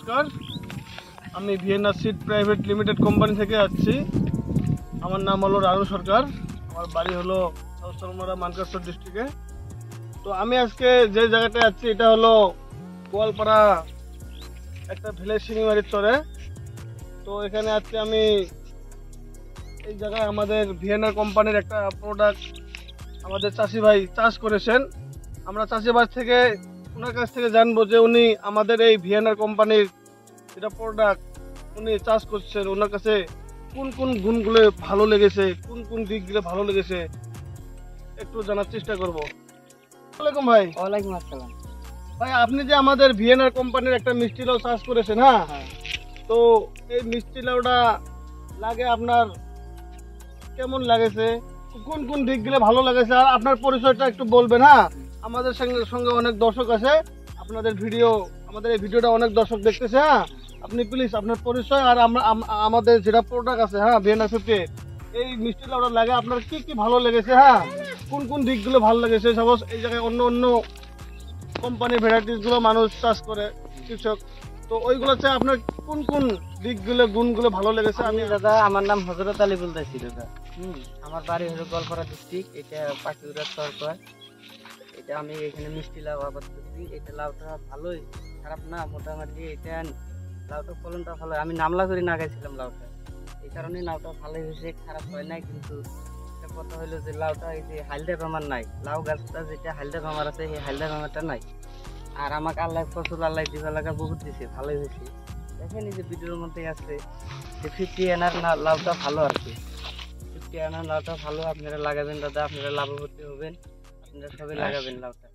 নমস্কার, আমি Vienna seed private limited company থেকে আসছি। আমার নাম হলো রানু সরকার। আমার বাড়ি হলো সাউথ চরমরা, মানকাসর ডিস্ট্রিক্টে। তো আমি আজকে যে জায়গাটায় আছি এটা হলো গোয়ালপাড়া একটা ভিলেজ শিঙিমারির চরে। তো এখানে আজকে আমি এই জায়গায় আমাদের ভিয়েনা কোম্পানির একটা প্রোডাক্ট আমাদের চাষি ভাই চাষ করেছেন। আমরা চাষি ভাই থেকে ওনার কাছ থেকে জানবো যে উনি আমাদের এই ভিয়েনার কোম্পানির যেটা প্রোডাক্ট উনি চাষ করছেন, ওনার কাছে কোন কোন গুণগুলো ভালো লেগেছে, কোন কোন দিকগুলো ভালো লেগেছে একটু জানার চেষ্টা করবো। আসসালামু ভাই। ওয়ালাইকুম আসসালাম। ভাই, আপনি যে আমাদের ভিয়েনার কোম্পানির একটা মিষ্টি লাউ চাষ করেছেন, হ্যাঁ, তো এই মিষ্টি লাউটা লাগে আপনার কেমন লাগেছে, কোন কোন দিকগুলো ভালো লাগেছে, আর আপনার পরিচয়টা একটু বলবেন। হ্যাঁ, আমাদের সঙ্গে সঙ্গে অনেক দর্শক আছে, আপনাদের আমাদের এই ভিডিওটা অনেক দর্শক দেখতেছে। হ্যাঁ, আপনি প্লিজ আপনার পরিচয় আর আমাদের যেটা প্রোডাক্ট আছে, হ্যাঁ, ভিয়েনা সিডে এই মিষ্টি লাউটা লাগে আপনার কি কি ভালো লেগেছে, হ্যাঁ, কোন কোন দিকগুলো ভালো লেগেছে। সাপোজ এই জায়গায় অন্য অন্য কোম্পানির ভ্যারাইটিস গুলো মানুষ চাষ করে কৃষক, তো ওইগুলোতে আপনার কোন কোন দিকগুলো গুণগুলো ভালো লেগেছে। আমি দাদা, আমার নাম হযরত আলী বলতেছি দাদা। আমার বাড়ি হলো গোয়ালপাড়া ডিস্ট্রিক্ট, এটা পাখিউরা সরকার। এটা আমি এখানে মিষ্টি লাউ আবাদ করছি। এটা লাউটা ভালোই, খারাপ না, মোটামুটি। এটা লাউটা ফলনটা ভালো। আমি নামলা করে লাগাইছিলাম লাউটা, এই কারণে লাউটা ভালোই হয়েছে, খারাপ হয় নাই। কিন্তু একটা কথা হলো যে লাউটা এই যে হালদা বেমার নাই, লাউ গাছটা যেটা হালদা বেমার আছে সেই হালদা বেমারটা নাই। আর আমাকে আল্লাহ ফসল আল্লাহ দিবা লাগা বহুত দিছে, ভালোই হয়েছে। দেখেন এই যে ভিডিওর মধ্যে আছে যে 50 আনার লাউটা ভালো আর কি। 50 আনার লাউটা ভালো, আপনারা লাগাবেন দাদা, আপনারা লাভবতী হবেন। আপনারা সবাই লাগাবেন লাউটা।